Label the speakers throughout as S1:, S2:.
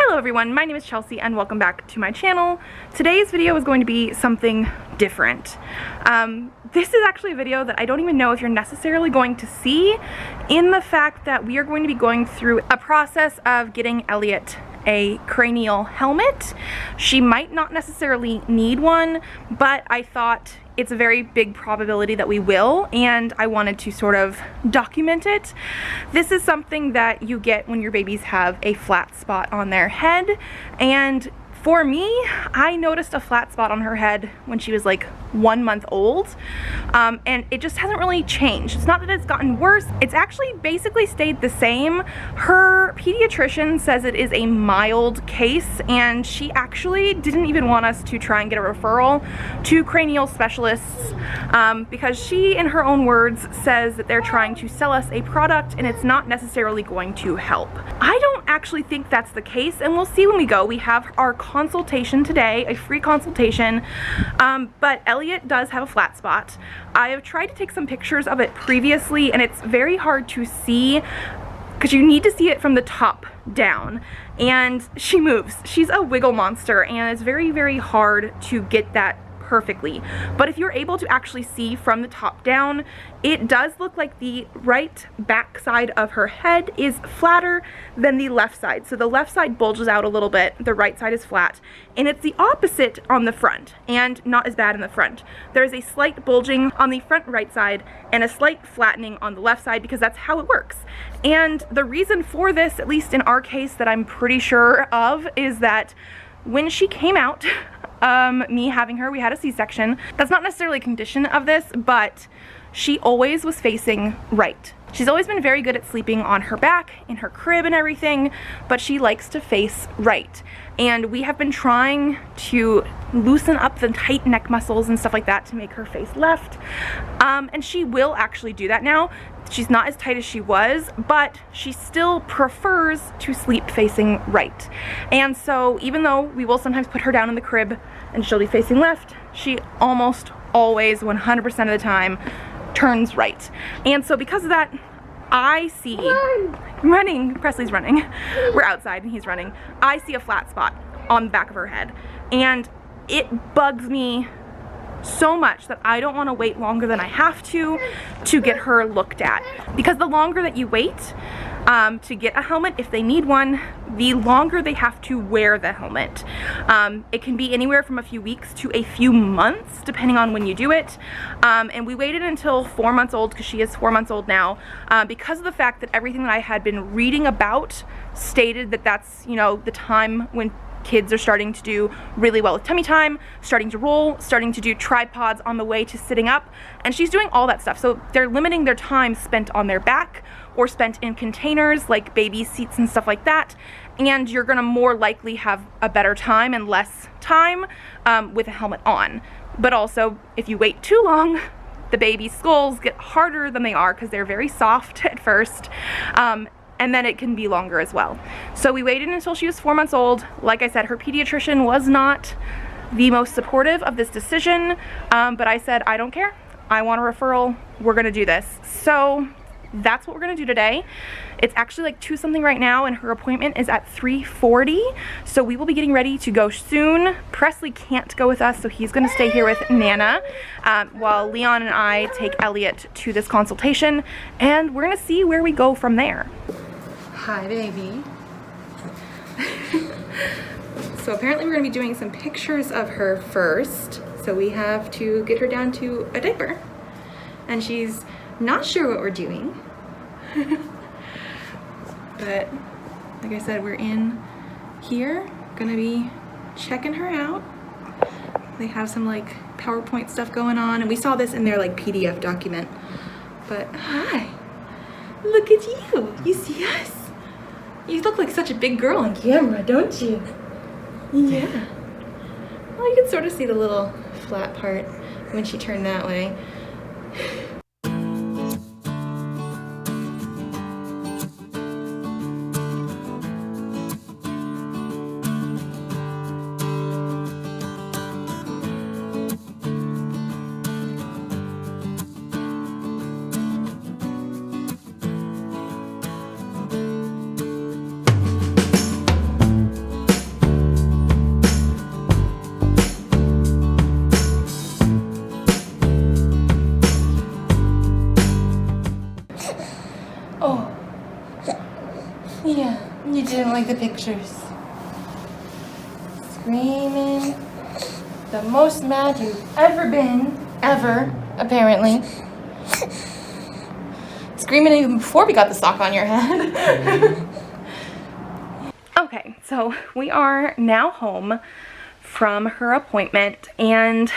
S1: Hello everyone, my name is Chelsea and welcome back to my channel. Today's video is going to be something different. This is actually a video that I don't even know if you're necessarily going to see, in the fact that we are going to be going through a process of getting Elliott a cranial helmet. She might not necessarily need one, but I thought it's a very big probability that we will, and I wanted to sort of document it. This is something that you get when your babies have a flat spot on their head, and for me, I noticed a flat spot on her head when she was like 1 month old, and it just hasn't really changed. It's not that it's gotten worse, it's actually basically stayed the same. Her pediatrician says it is a mild case, and she actually didn't even want us to try and get a referral to cranial specialists because she, in her own words, says that they're trying to sell us a product and it's not necessarily going to help. I don't actually think that's the case, and we'll see when we go. We have our consultation today, a free consultation, but Elliott does have a flat spot. I have tried to take some pictures of it previously, and it's very hard to see because you need to see it from the top down, and she moves. She's a wiggle monster, and it's very, very hard to get that perfectly. But if you're able to actually see from the top down, it does look like the right back side of her head is flatter than the left side. So the left side bulges out a little bit, the right side is flat, and it's the opposite on the front, and not as bad in the front. There is a slight bulging on the front right side and a slight flattening on the left side because that's how it works. And the reason for this, at least in our case that I'm pretty sure of, is that when she came out, me having her, we had a C-section. That's not necessarily a condition of this, but she always was facing right. She's always been very good at sleeping on her back, in her crib and everything, but she likes to face right. And we have been trying to loosen up the tight neck muscles and stuff like that to make her face left. And she will actually do that now. She's not as tight as she was, but she still prefers to sleep facing right. And so even though we will sometimes put her down in the crib and she'll be facing left, she almost always, 100% of the time, turns right. And so because of that, I see running. Presley's running. We're outside and he's running. I see a flat spot on the back of her head, and it bugs me so much that I don't want to wait longer than I have to get her looked at, because the longer that you wait to get a helmet, if they need one, the longer they have to wear the helmet. It can be anywhere from a few weeks to a few months depending on when you do it, and we waited until 4 months old, because she is 4 months old now, because of the fact that everything that I had been reading about stated that that's, you know, the time when kids are starting to do really well with tummy time, starting to roll, starting to do tripods on the way to sitting up, and she's doing all that stuff. So they're limiting their time spent on their back or spent in containers like baby seats and stuff like that, and you're gonna more likely have a better time and less time with a helmet on. But also, if you wait too long, the baby's skulls get harder than they are because they're very soft at first, and then it can be longer as well. So we waited until she was 4 months old. Like I said, her pediatrician was not the most supportive of this decision, but I said, I don't care. I want a referral. We're gonna do this. So that's what we're gonna do today. It's actually like 2 something right now, and her appointment is at 3:40. So we will be getting ready to go soon. Presley can't go with us, so he's gonna stay here with Nana while Leon and I take Elliott to this consultation, and we're gonna see where we go from there. Hi, baby. So apparently we're gonna be doing some pictures of her first. So we have to get her down to a diaper, and she's not sure what we're doing. But like I said, we're in here, gonna be checking her out. They have some like PowerPoint stuff going on, and we saw this in their like PDF document. But hi, look at you. You see us? You look like such a big girl on camera, don't you? Yeah. Well, you can sort of see the little flat part when she turned that way. doesn't like the pictures. Screaming. The most mad you've ever been. Ever, apparently. Screaming even before we got the sock on your head. Okay, so we are now home from her appointment, and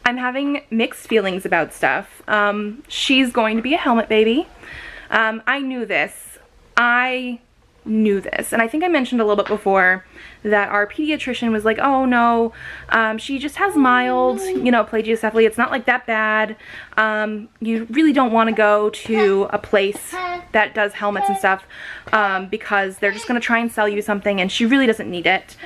S1: I'm having mixed feelings about stuff. She's going to be a helmet baby. I knew this. And I think I mentioned a little bit before that our pediatrician was like, oh no, she just has mild, you know, plagiocephaly. It's not like that bad. You really don't want to go to a place that does helmets and stuff because they're just going to try and sell you something, and she really doesn't need it.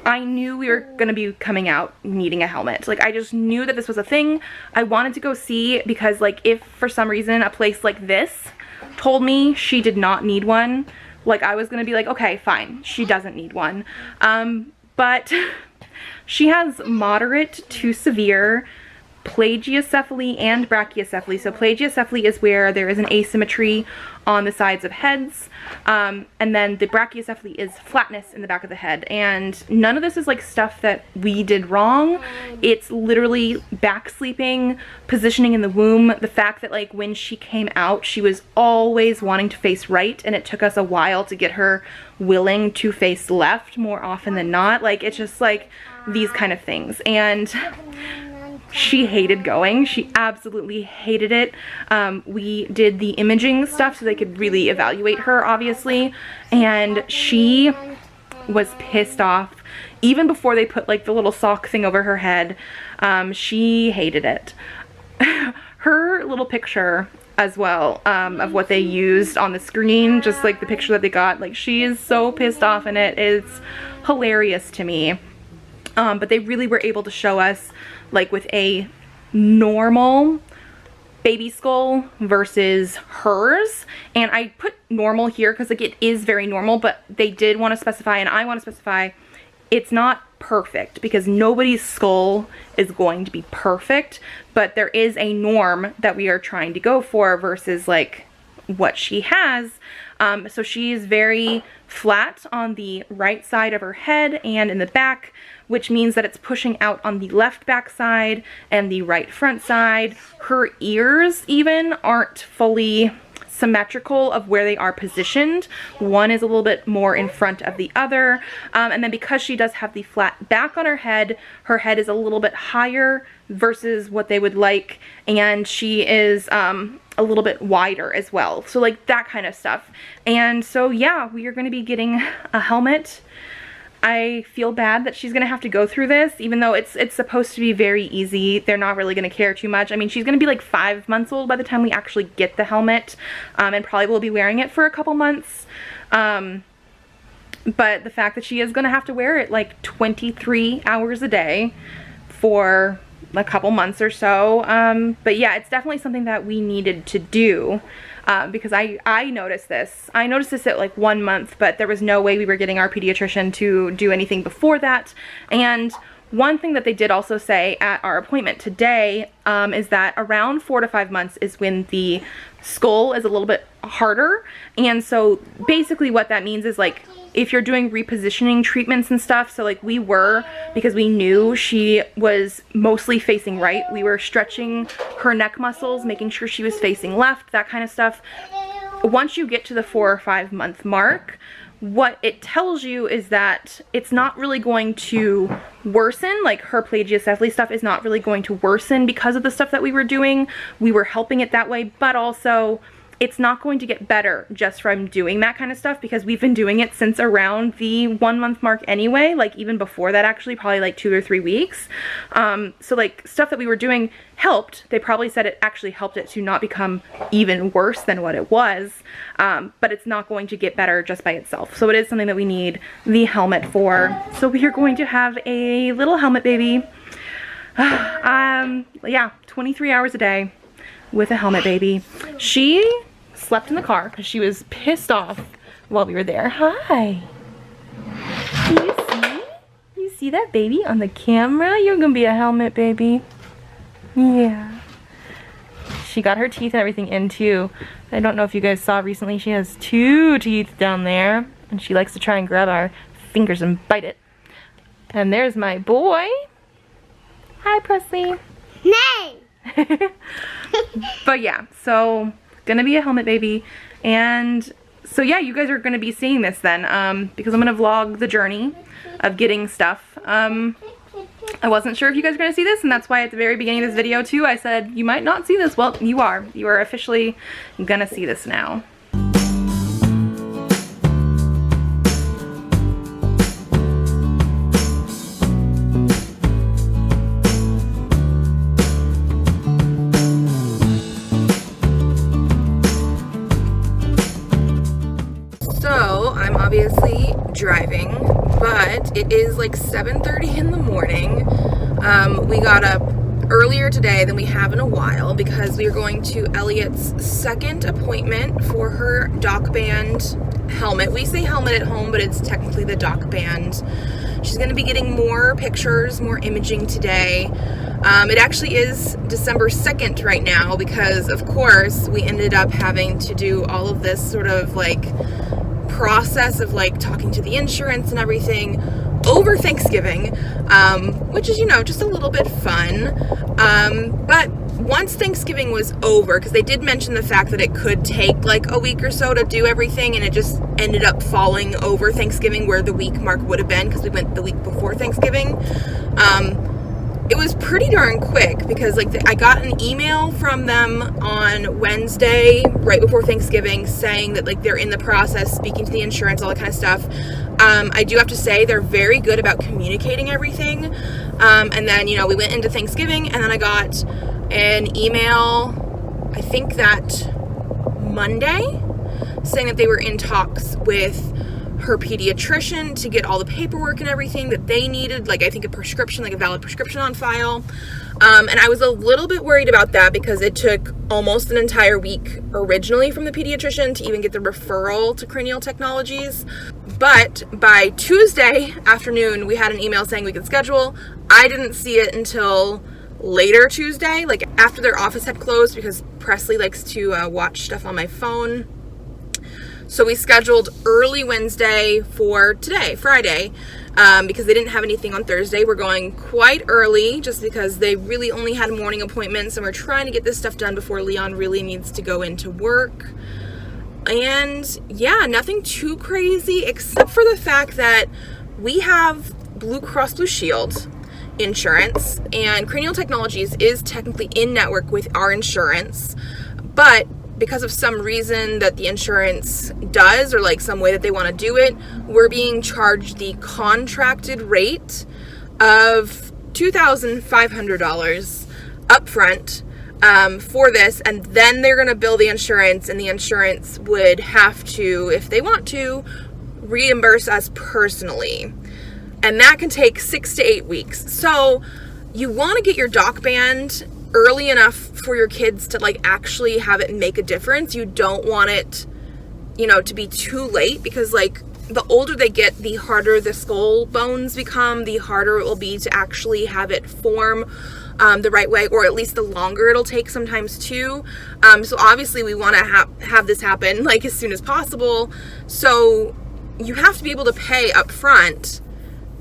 S1: I knew we were going to be coming out needing a helmet. Like, I just knew that this was a thing. I wanted to go see because, like, if for some reason a place like this told me she did not need one, like, I was going to be like, okay, fine, she doesn't need one. But she has moderate to severe plagiocephaly and brachycephaly. So plagiocephaly is where there is an asymmetry on the sides of heads, and then the brachycephaly is flatness in the back of the head. And none of this is like stuff that we did wrong. It's literally back sleeping, positioning in the womb, the fact that like when she came out she was always wanting to face right, and it took us a while to get her willing to face left more often than not. Like, it's just like these kind of things. And she hated going. She absolutely hated it. We did the imaging stuff so they could really evaluate her, obviously, and she was pissed off even before they put like the little sock thing over her head. She hated it. Her little picture as well of what they used on the screen, just like the picture that they got, like, she is so pissed off in it. It's hilarious to me. But they really were able to show us, like, with a normal baby skull versus hers. And I put normal here because, like, it is very normal, but they did want to specify, and I want to specify, it's not perfect because nobody's skull is going to be perfect, but there is a norm that we are trying to go for versus, like, what she has. So she is very flat on the right side of her head and in the back, which means that it's pushing out on the left back side and the right front side. Her ears even aren't fully symmetrical of where they are positioned. One is a little bit more in front of the other. And then because she does have the flat back on her head is a little bit higher versus what they would like, and she is a little bit wider as well. So, like, that kind of stuff. And so, yeah, we are going to be getting a helmet. I feel bad that she's going to have to go through this, even though it's supposed to be very easy. They're not really going to care too much. I mean, she's going to be like 5 months old by the time we actually get the helmet, and probably will be wearing it for a couple months. But the fact that she is going to have to wear it like 23 hours a day for a couple months or so. But yeah, it's definitely something that we needed to do. Because I noticed this. I noticed this at like 1 month, but there was no way we were getting our pediatrician to do anything before that. And one thing that they did also say at our appointment today is that around 4 to 5 months is when the skull is a little bit harder. And so basically what that means is, like, if you're doing repositioning treatments and stuff, so like we were, because we knew she was mostly facing right, we were stretching her neck muscles, making sure she was facing left, that kind of stuff. Once you get to the 4 or 5 month mark, what it tells you is that it's not really going to worsen. Like, her plagiocephaly stuff is not really going to worsen because of the stuff that we were doing. We were helping it that way, but also it's not going to get better just from doing that kind of stuff, because we've been doing it since around the 1 month mark anyway, like even before that, actually, probably like 2 or 3 weeks. So like stuff that we were doing helped. They probably said it actually helped it to not become even worse than what it was, but it's not going to get better just by itself. So it is something that we need the helmet for. So we are going to have a little helmet baby. Yeah, 23 hours a day with a helmet baby. She slept in the car because she was pissed off while we were there. Hi. Do you see? You see that baby on the camera? You're gonna be a helmet baby. Yeah. she got her teeth and everything in too. I don't know if you guys saw recently, she has 2 teeth down there, and she likes to try and grab our fingers and bite it. And there's my boy. Hi, Presley.
S2: Nay!
S1: But yeah, so gonna be a helmet baby. And so yeah, you guys are gonna be seeing this then, because I'm gonna vlog the journey of getting stuff. I wasn't sure if you guys were gonna see this, and that's why at the very beginning of this video too, I said you might not see this. Well, you are. You are officially gonna see this now. I'm obviously driving, but it is like 7:30 in the morning. We got up earlier today than we have in a while because we are going to Elliott's second appointment for her DocBand helmet. We say helmet at home, but it's technically the DocBand. She's going to be getting more pictures, more imaging today. It actually is December 2nd right now because, of course, we ended up having to do all of this sort of like process of like talking to the insurance and everything over Thanksgiving, which is, you know, just a little bit fun. But once Thanksgiving was over, because they did mention the fact that it could take like a week or so to do everything, and it just ended up falling over Thanksgiving where the week mark would have been because we went the week before Thanksgiving. It was pretty darn quick because like I got an email from them on Wednesday right before Thanksgiving saying that like they're in the process, speaking to the insurance, all that kind of stuff. I do have to say they're very good about communicating everything. And then, you know, we went into Thanksgiving, and then I got an email, I think that Monday, saying that they were in talks with her pediatrician to get all the paperwork and everything that they needed, like I think a prescription, like a valid prescription on file. And I was a little bit worried about that because it took almost an entire week originally from the pediatrician to even get the referral to Cranial Technologies. But by Tuesday afternoon, we had an email saying we could schedule. I didn't see it until later Tuesday, like after their office had closed, because Presley likes to watch stuff on my phone. So we scheduled early Wednesday for today, Friday, because they didn't have anything on Thursday. We're going quite early just because they really only had morning appointments, and we're trying to get this stuff done before Leon really needs to go into work. And yeah, nothing too crazy except for the fact that we have Blue Cross Blue Shield insurance, and Cranial Technologies is technically in network with our insurance, but because of some reason that the insurance does, or like some way that they want to do it, we're being charged the contracted rate of $2,500 upfront for this, and then they're going to bill the insurance, and the insurance would have to, if they want to, reimburse us personally. And that can take 6 to 8 weeks. So you want to get your DocBand early enough for your kids to like actually have it make a difference. You don't want it, you know, to be too late, because like the older they get, the harder the skull bones become, the harder it will be to actually have it form the right way, or at least the longer it'll take sometimes too. So obviously we want to have this happen like as soon as possible. So you have to be able to pay up front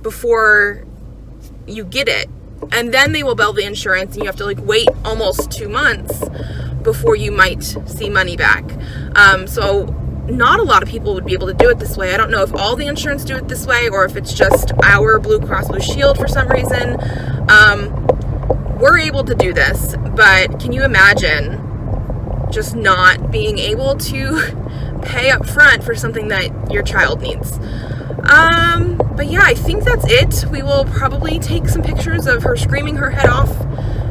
S1: before you get it. And then they will bill the insurance, and you have to like wait almost 2 months before you might see money back. So not a lot of people would be able to do it this way. I don't know if all the insurance do it this way, or if it's just our Blue Cross Blue Shield for some reason. We're able to do this, but can you imagine just not being able to pay up front for something that your child needs? But yeah, I think that's it. We will probably take some pictures of her screaming her head off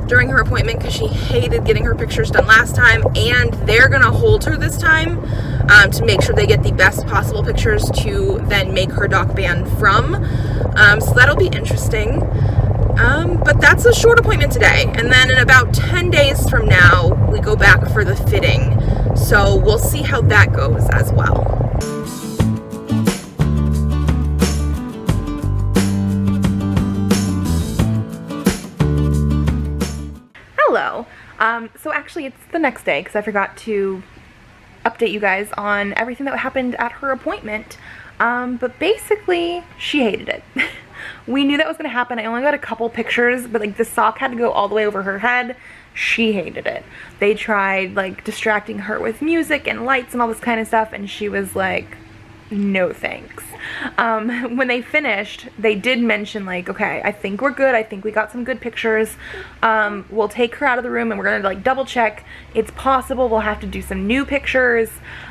S1: during her appointment because she hated getting her pictures done last time, and they're gonna hold her this time to make sure they get the best possible pictures to then make her DocBand from. So that'll be interesting. But that's a short appointment today, and then in about 10 days from now we go back for the fitting, so we'll see how that goes as well. Hello. So actually it's the next day because I forgot to update you guys on everything that happened at her appointment. But basically she hated it. We knew that was gonna happen. I only got a couple pictures, but like the sock had to go all the way over her head. She hated it. They tried like distracting her with music and lights and all this kind of stuff, and she was like, no thanks. When they finished, they did mention like, okay, I think we're good. I think we got some good pictures. We'll take her out of the room and we're gonna like double check. It's possible we'll have to do some new pictures,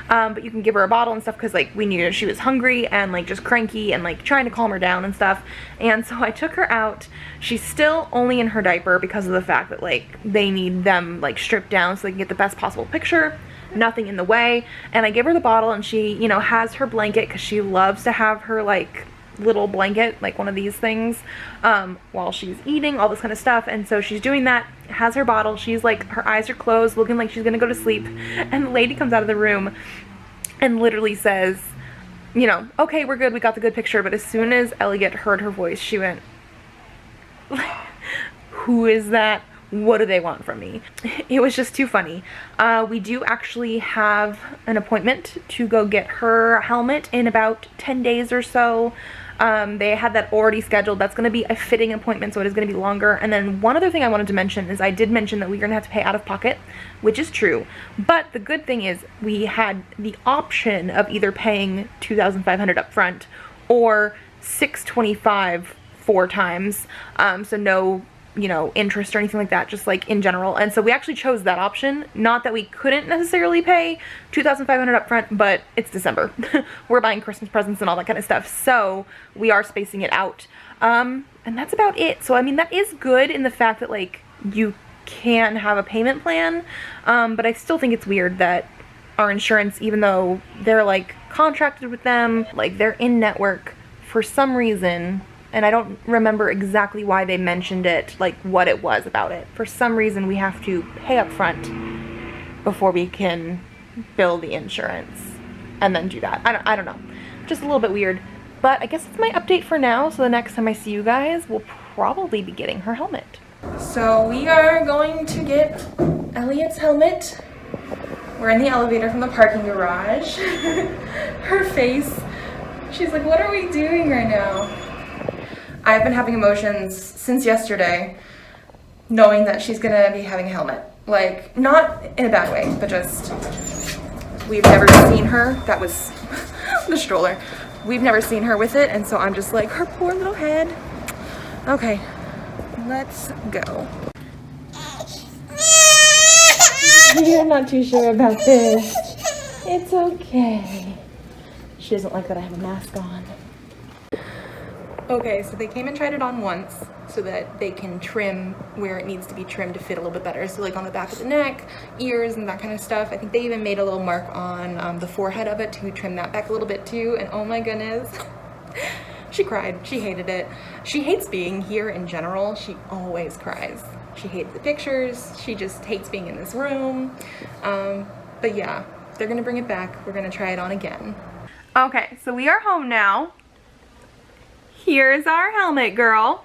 S1: but you can give her a bottle and stuff, because like we knew she was hungry and like just cranky and like trying to calm her down and stuff. And so I took her out. She's still only in her diaper because of the fact that like they need them like stripped down so they can get the best possible picture. Nothing in the way. And I give her the bottle, and she, you know, has her blanket because she loves to have her like little blanket, like one of these things, while she's eating, all this kind of stuff. And so she's doing that, has her bottle, she's like, her eyes are closed, looking like she's gonna go to sleep, and the lady comes out of the room and literally says, you know, okay, we're good, we got the good picture. But as soon as Elliott heard her voice, she went, who is that? What do they want from me? It was just too funny. We do actually have an appointment to go get her helmet in about 10 days or so. They had that already scheduled. That's going to be a fitting appointment, so it is going to be longer. And then one other thing I wanted to mention is I did mention that we're going to have to pay out of pocket, which is true. But the good thing is we had the option of either paying $2,500 up front or $625 4 times. So no, you know, interest or anything like that, just like in general. And so we actually chose that option. Not that we couldn't necessarily pay $2,500 up front, but it's December. We're buying Christmas presents and all that kind of stuff, so we are spacing it out. And that's about it. So I mean, that is good in the fact that like you can have a payment plan, but I still think it's weird that our insurance, even though they're like contracted with them, like they're in network, for some reason, and I don't remember exactly why they mentioned it, like what it was about it. For some reason we have to pay up front before we can bill the insurance and then do that. I don't know. Just a little bit weird. But I guess that's my update for now. So the next time I see you guys, we'll probably be getting her helmet. So we are going to get Elliott's helmet. We're in the elevator from the parking garage. Her face, she's like, what are we doing right now? I've been having emotions since yesterday, knowing that she's gonna be having a helmet. Like, not in a bad way, but just, we've never seen her, that was the stroller. We've never seen her with it, and so I'm just like, her poor little head. Okay, let's go. You're not too sure about this. It's okay. She doesn't like that I have a mask on. Okay, so they came and tried it on once so that they can trim where it needs to be trimmed to fit a little bit better. So like on the back of the neck, ears, and that kind of stuff. I think they even made a little mark on the forehead of it to trim that back a little bit too. And oh my goodness, she cried. She hated it. She hates being here in general. She always cries. She hates the pictures. She just hates being in this room. But yeah, they're gonna bring it back. We're gonna try it on again. Okay, so we are home now. Here's our helmet, girl.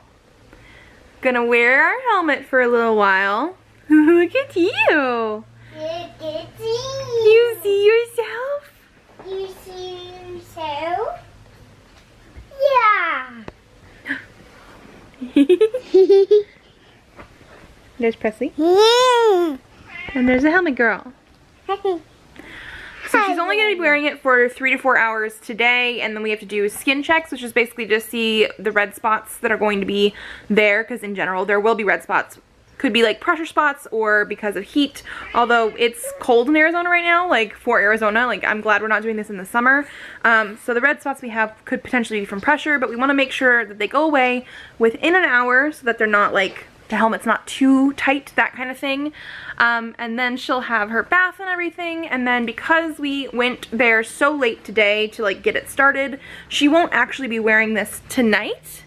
S1: Gonna wear our helmet for a little while. Look at you.
S2: Look at you.
S1: You see yourself?
S2: You see yourself? Yeah.
S1: There's Presley. And there's the helmet girl. So she's only going to be wearing it for 3 to 4 hours today, and then we have to do skin checks, which is basically just see the red spots that are going to be there, because in general there will be red spots. Could be like pressure spots or because of heat, although it's cold in Arizona right now, like for Arizona. Like, I'm glad we're not doing this in the summer. So the red spots we have could potentially be from pressure, but we want to make sure that they go away within an hour so that they're not like, the helmet's not too tight, that kind of thing. And then she'll have her bath and everything, and then because we went there so late today to like get it started, she won't actually be wearing this tonight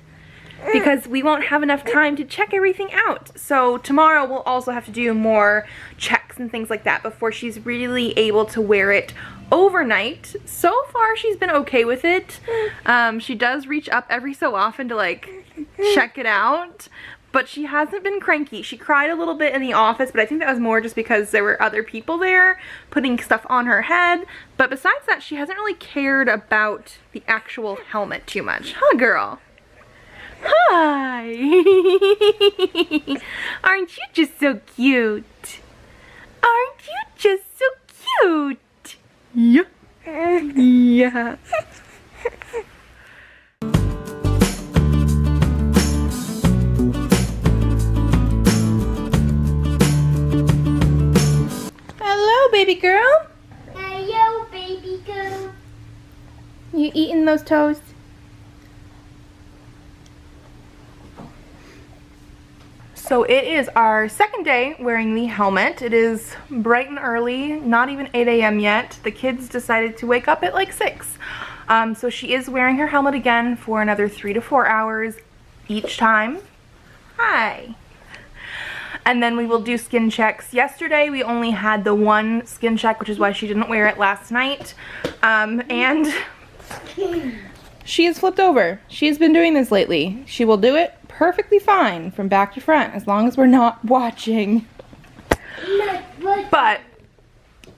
S1: because we won't have enough time to check everything out. So tomorrow we'll also have to do more checks and things like that before she's really able to wear it overnight. So far she's been okay with it. She does reach up every so often to like check it out, but she hasn't been cranky. She cried a little bit in the office, but I think that was more just because there were other people there putting stuff on her head. But besides that, she hasn't really cared about the actual helmet too much. Huh, girl? Hi! Aren't you just so cute? Aren't you just so cute? Yeah. Yeah. Hello, baby girl.
S2: Hello, baby girl.
S1: You eating those toes? So it is our second day wearing the helmet. It is bright and early, not even 8 a.m. yet. The kids decided to wake up at like 6. So she is wearing her helmet again for another 3 to 4 hours each time. Hi. And then we will do skin checks. Yesterday we only had the one skin check, which is why she didn't wear it last night. And she is flipped over. She has been doing this lately. She will do it perfectly fine from back to front as long as we're not watching. But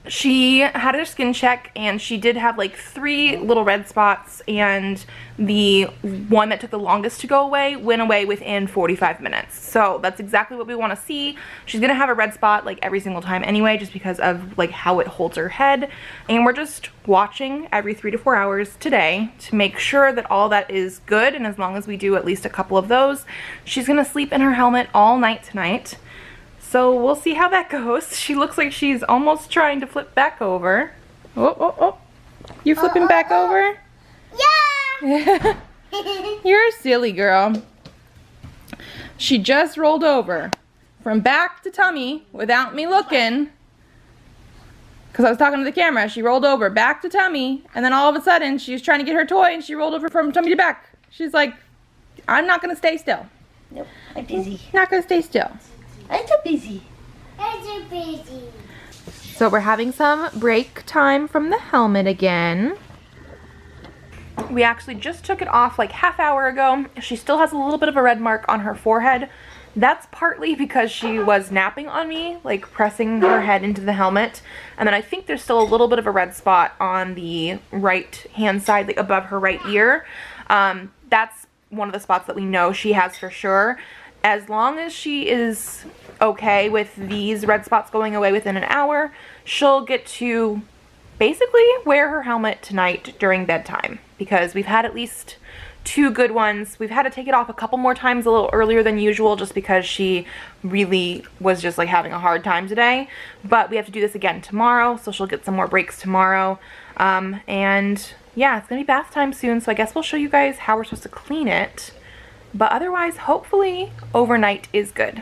S1: she had her skin check and she did have like 3 little red spots, and the one that took the longest to go away went away within 45 minutes. So that's exactly what we want to see. She's gonna have a red spot like every single time anyway, just because of like how it holds her head, and we're just watching every 3 to 4 hours today to make sure that all that is good. And as long as we do at least a couple of those, she's gonna sleep in her helmet all night tonight. So we'll see how that goes. She looks like she's almost trying to flip back over. Oh, oh, oh. You flipping back over?
S2: Yeah!
S1: You're a silly girl. She just rolled over from back to tummy without me looking. Because I was talking to the camera. She rolled over back to tummy, and then all of a sudden she was trying to get her toy and she rolled over from tummy to back. She's like, I'm not going to stay still.
S3: Nope, I'm busy.
S1: Not going to stay still.
S3: I'm so busy.
S2: I'm so busy.
S1: So we're having some break time from the helmet again. We actually just took it off like half hour ago. She still has a little bit of a red mark on her forehead. That's partly because she was napping on me, like pressing her head into the helmet. And then I think there's still a little bit of a red spot on the right hand side, like above her right ear. That's one of the spots that we know she has for sure. As long as she is okay with these red spots going away within an hour, she'll get to basically wear her helmet tonight during bedtime, because we've had at least 2 good ones. We've had to take it off a couple more times a little earlier than usual just because she really was just like having a hard time today. But we have to do this again tomorrow, so she'll get some more breaks tomorrow. And yeah, it's gonna be bath time soon, so I guess we'll show you guys how we're supposed to clean it. But otherwise, hopefully, overnight is good.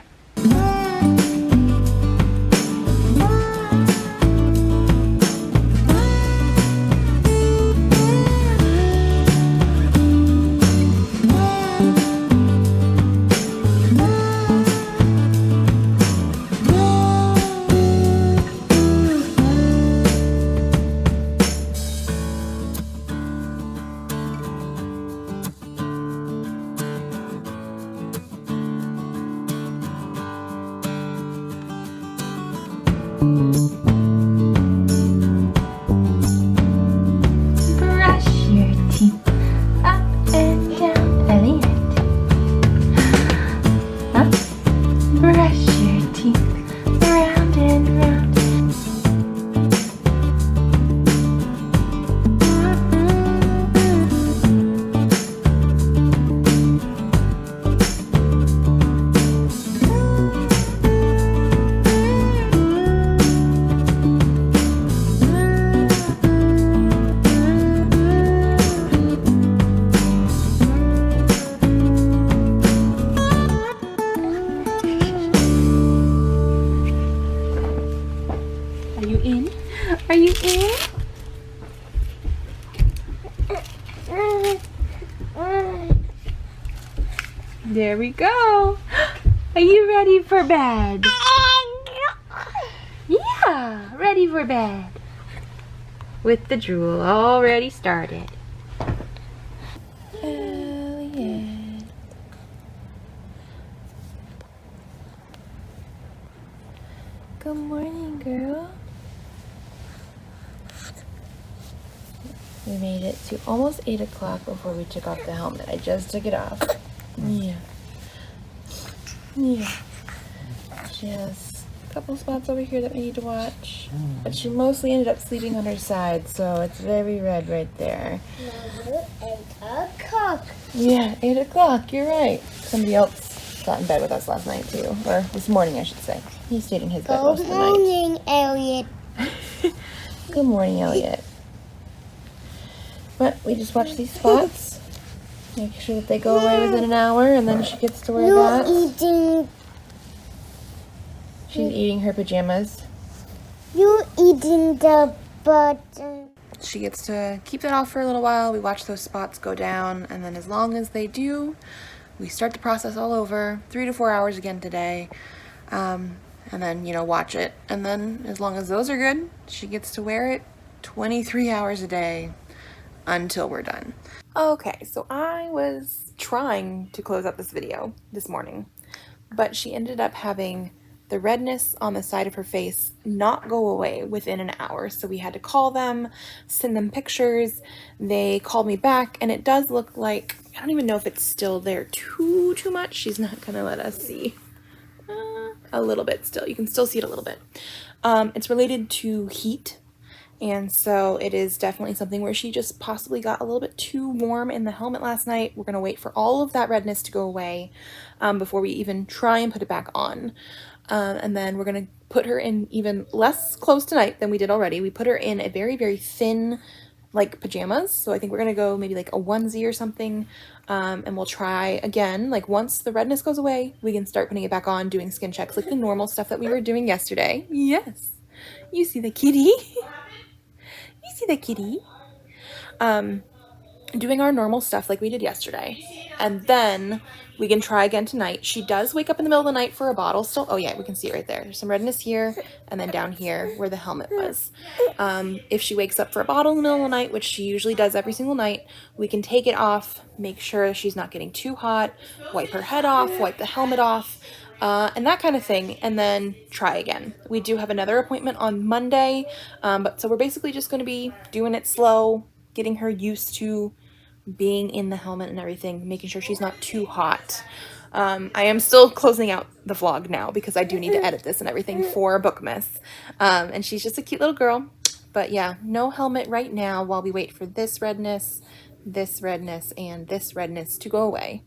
S1: Brush your teeth up and down, Elliott. Huh? Brush your teeth round and round. Are you in? Are you in? There we go. Are you ready for bed? Yeah, ready for bed. With the drool already started. Elliott. Good morning, girl. We made it to almost 8 o'clock before we took off the helmet. I just took it off. Yeah. Yeah. She has a couple spots over here that we need to watch. But she mostly ended up sleeping on her side, so it's very red right there.
S2: 8 o'clock.
S1: Yeah, 8 o'clock. You're right. Somebody else got in bed with us last night, too. Or this morning, I should say. He stayed in his bed most of the night.
S2: Good morning, Elliott.
S1: Good morning, Elliott. But we just watch these spots. Make sure that they go away within an hour, and then she gets to wear that. She's eating her pajamas.
S2: You eating the button.
S1: She gets to keep that off for a little while. We watch those spots go down, and then as long as they do, we start the process all over. 3 to 4 hours again today. And then, you know, watch it. And then as long as those are good, she gets to wear it 23 hours a day until we're done. Okay, so I was trying to close out this video this morning, but she ended up having the redness on the side of her face not go away within an hour. So we had to call them, send them pictures. They called me back, and it does look like, I don't even know if it's still there too much. She's not gonna let us see. A little bit still. You can still see it a little bit. It's related to heat. And so it is definitely something where she just possibly got a little bit too warm in the helmet last night. We're going to wait for all of that redness to go away before we even try and put it back on. And then we're going to put her in even less clothes tonight than we did already. We put her in a very, very thin, like, pajamas. So I think we're going to go maybe like a onesie or something. And we'll try again, like, once the redness goes away, we can start putting it back on, doing skin checks, like the normal stuff that we were doing yesterday. Yes. You see the kitty? You see the kitty? Doing our normal stuff like we did yesterday. And then we can try again tonight. She does wake up in the middle of the night for a bottle still. Oh yeah, we can see it right there. There's some redness here and then down here where the helmet was. If she wakes up for a bottle in the middle of the night, which she usually does every single night, we can take it off, make sure she's not getting too hot, wipe her head off, wipe the helmet off, and that kind of thing, and then try again. We do have another appointment on Monday, but so we're basically just going to be doing it slow, getting her used to being in the helmet and everything, making sure she's not too hot. I am still closing out the vlog now because I do need to edit this and everything for Bookmas. And she's just a cute little girl. But yeah, no helmet right now while we wait for this redness, and this redness to go away.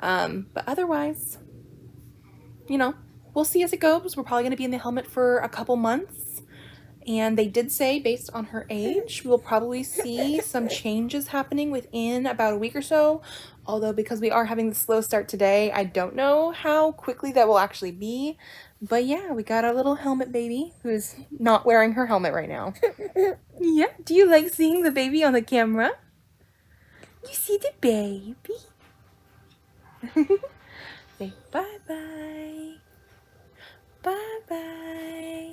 S1: But otherwise, you know, we'll see as it goes. We're probably going to be in the helmet for a couple months. And they did say, based on her age, we'll probably see some changes happening within about a week or so. Although, because we are having the slow start today, I don't know how quickly that will actually be. But yeah, we got our little helmet baby who's not wearing her helmet right now. Yeah, do you like seeing the baby on the camera? You see the baby? Say bye-bye. Bye-bye.